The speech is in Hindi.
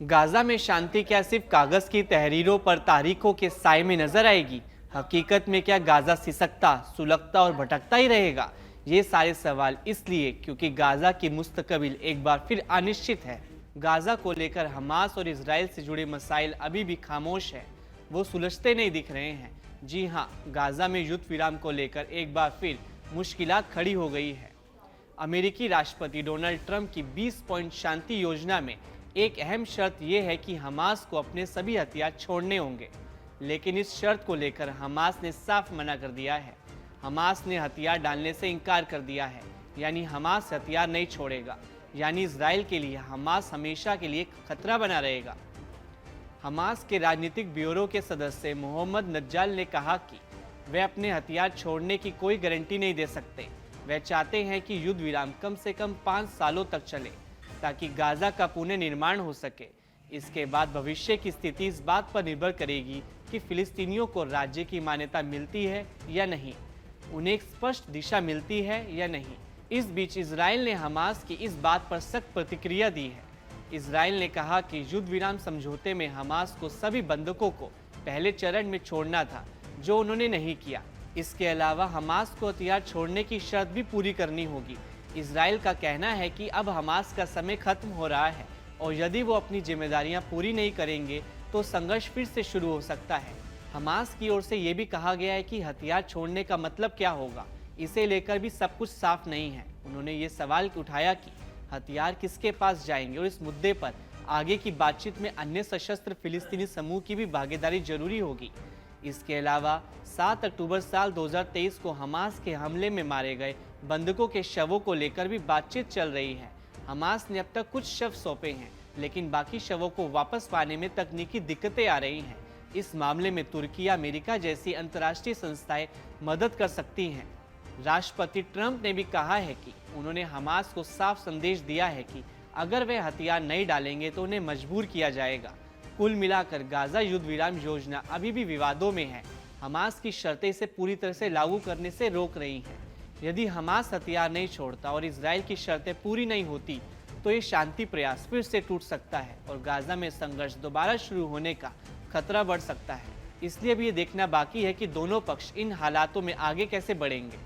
गाजा में शांति क्या सिर्फ कागज की तहरीरों पर तारीखों के साए में नजर आएगी? हकीकत में क्या गाजा सिसकता, सुलगता और भटकता ही रहेगा? ये सारे सवाल इसलिए क्योंकि गाजा की मुस्तकबिल एक बार फिर अनिश्चित है। गाजा को लेकर हमास और इजराइल से जुड़े मसाइल अभी भी खामोश है, वो सुलझते नहीं दिख रहे हैं। जी हाँ, गाजा में युद्ध विराम को लेकर एक बार फिर मुश्किलात खड़ी हो गई है। अमेरिकी राष्ट्रपति डोनाल्ड ट्रंप की 20 पॉइंट शांति योजना में एक अहम शर्त यह है कि हमास को अपने सभी हथियार छोड़ने होंगे, लेकिन इस शर्त को लेकर हमास ने साफ मना कर दिया है। हमास ने हथियार डालने से इनकार कर दिया है, यानी हमास हथियार नहीं छोड़ेगा, यानी इजराइल के लिए हमास हमेशा के लिए खतरा बना रहेगा। हमास के राजनीतिक ब्यूरो के सदस्य मोहम्मद नज्जाल ने कहा कि वे अपने हथियार छोड़ने की कोई गारंटी नहीं दे सकते। वे चाहते हैं कि युद्ध विराम कम से कम 5 सालों तक चले, ताकि गाजा का पुनर्निर्माण हो सके। इसके बाद भविष्य की स्थिति इस बात पर निर्भर करेगी कि फिलिस्तीनियों को राज्य की मान्यता मिलती है या नहीं, उन्हें एक स्पष्ट दिशा मिलती है या नहीं। इस बीच इजराइल ने हमास की इस बात पर सख्त प्रतिक्रिया दी है। इजराइल ने कहा कि युद्ध विराम समझौते में हमास को सभी बंधकों को पहले चरण में छोड़ना था, जो उन्होंने नहीं किया। इसके अलावा हमास को हथियार छोड़ने की शर्त भी पूरी करनी होगी। इजराइल का कहना है कि अब हमास का समय खत्म हो रहा है और यदि वो अपनी जिम्मेदारियां पूरी नहीं करेंगे तो संघर्ष फिर से शुरू हो सकता है। हमास की ओर से ये भी कहा गया है कि हथियार छोड़ने का मतलब क्या होगा, इसे लेकर भी सब कुछ साफ नहीं है। उन्होंने ये सवाल उठाया कि हथियार किसके पास जाएंगे और इस मुद्दे पर आगे की बातचीत में अन्य सशस्त्र फिलिस्तीनी समूह की भी भागीदारी जरूरी होगी। इसके अलावा 7 अक्टूबर साल 2023 को हमास के हमले में मारे गए बंधकों के शवों को लेकर भी बातचीत चल रही है। हमास ने अब तक कुछ शव सौंपे हैं, लेकिन बाकी शवों को वापस पाने में तकनीकी दिक्कतें आ रही हैं। इस मामले में तुर्की या अमेरिका जैसी अंतर्राष्ट्रीय संस्थाएं मदद कर सकती हैं। राष्ट्रपति ट्रंप ने भी कहा है कि उन्होंने हमास को साफ संदेश दिया है कि अगर वे हथियार नहीं डालेंगे तो उन्हें मजबूर किया जाएगा। कुल मिलाकर गाजा युद्ध विराम योजना अभी भी विवादों में है। हमास की शर्तें इसे पूरी तरह से लागू करने से रोक रही हैं। यदि हमास हथियार नहीं छोड़ता और इजराइल की शर्तें पूरी नहीं होती तो ये शांति प्रयास फिर से टूट सकता है और गाजा में संघर्ष दोबारा शुरू होने का खतरा बढ़ सकता है। इसलिए भी ये देखना बाकी है कि दोनों पक्ष इन हालातों में आगे कैसे बढ़ेंगे।